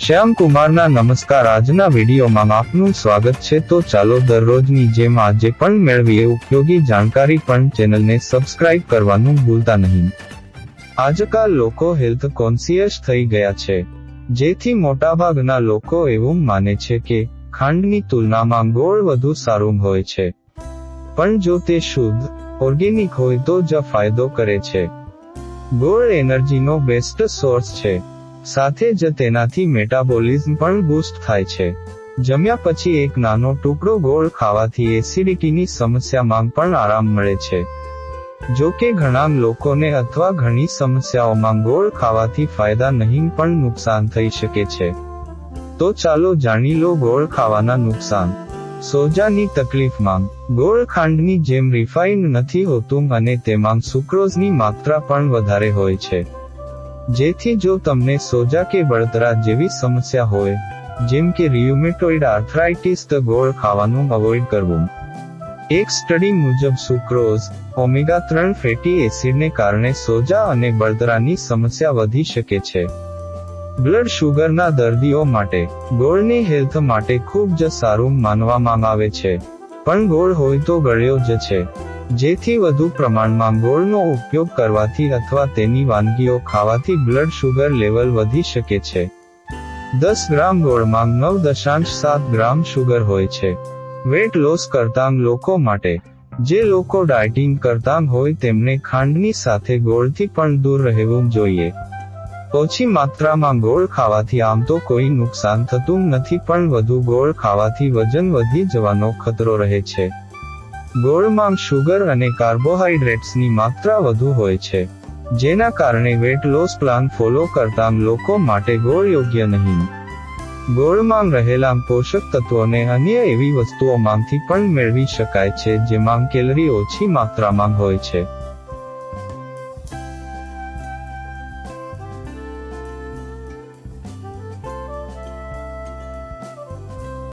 શ્યામ કુમારના નમસ્કાર। આજના વિડીયોમાં આપનું સ્વાગત છે। તો ચાલો દરરોજની જેમ આજે પણ મેળવીએ ઉપયોગી જાણકારી, પણ ચેનલને સબસ્ક્રાઇબ કરવાનું ભૂલતા નહીં। આજકાલ લોકો હેલ્થ કોન્શિયસ થઈ ગયા છે, જેથી મોટાભાગના લોકો એવું માને છે કે ખાંડની તુલનામાં ગોળ વધુ સારું હોય છે, પણ જો તે શુદ્ધ ઓર્ગેનિક હોય તો જ ફાયદો કરે છે। ગોળ એનર્જીનો બેસ્ટ સોર્સ છે, સાથે જ તેનાથી મેટાબોલિઝમ પણ બૂસ્ટ થાય છે। જમ્યા પછી એક નાનો ટુકડો ગોળ ખાવાથી એસિડિટીની સમસ્યામાં પણ આરામ મળે છે। જો કે ઘણા લોકોને અથવા ઘણી સમસ્યાઓમાં ગોળ ખાવાથી ફાયદા નહીં પણ નુકસાન થઈ શકે છે। તો ચાલો જાણી લો ગોળ ખાવાના નુકસાન। સોજાની તકલીફમાં ગોળ ખાંડની જેમ રિફાઇન્ડ નથી હોતું અને તેમાં સુક્રોઝની માત્રા પણ વધારે હોય છે, જેથી જો તમને સોજા કે બળતરા જેવી સમસ્યા હોય, જેમ કે રિયુમેટોઇડ આર્થરાઇટિસ, તો ગોળ ખાવાનું અવોઇડ કરવું। એક સ્ટડી મુજબ સુક્રોઝ, ઓમેગા-3 ફેટી એસિડને કારણે સોજા અને બળતરાની સમસ્યા વધી શકે છે। બ્લડ શુગરના દર્દીઓ માટે ગોળને હેલ્થ માટે ખૂબ જ સારું માનવામાં આવે છે, પણ ગોળ હોય તો ગળ્યો જ છે, જેથી વધુ પ્રમાણમાં ગોળનો ઉપયોગ કરવાથી અથવા તેની વાનગીઓ ખાવાથી બ્લડ શુગર લેવલ વધી શકે છે। 10 ગ્રામ ગોળમાં 9.7 ગ્રામ શુગર હોય છે। વેટ લોસ કરતા લોકો માટે, જે લોકો ડાયટિંગ કરતા હોય તેમને ખાંડની સાથે ગોળથી પણ દૂર રહેવું જોઈએ। ઓછી માત્રામાં ગોળ ખાવાથી આમ તો કોઈ નુકસાન થતું નથી, પણ વધુ ગોળ ખાવાથી વજન વધી જવાનો ખતરો રહે છે। ગોળમાં શુગર અને કાર્બોહાઈડ્રેટ્સની માત્રા વધુ હોય છે, જેના કારણે વેટ લોસ પ્લાન ફોલો કરતા લોકો માટે ગોળ યોગ્ય નહીં। ગોળમાં રહેલા પોષક તત્વોને અન્ય એવી વસ્તુઓમાંથી પણ મેળવી શકાય છે જેમાં કેલરી ઓછી માત્રામાં હોય છે।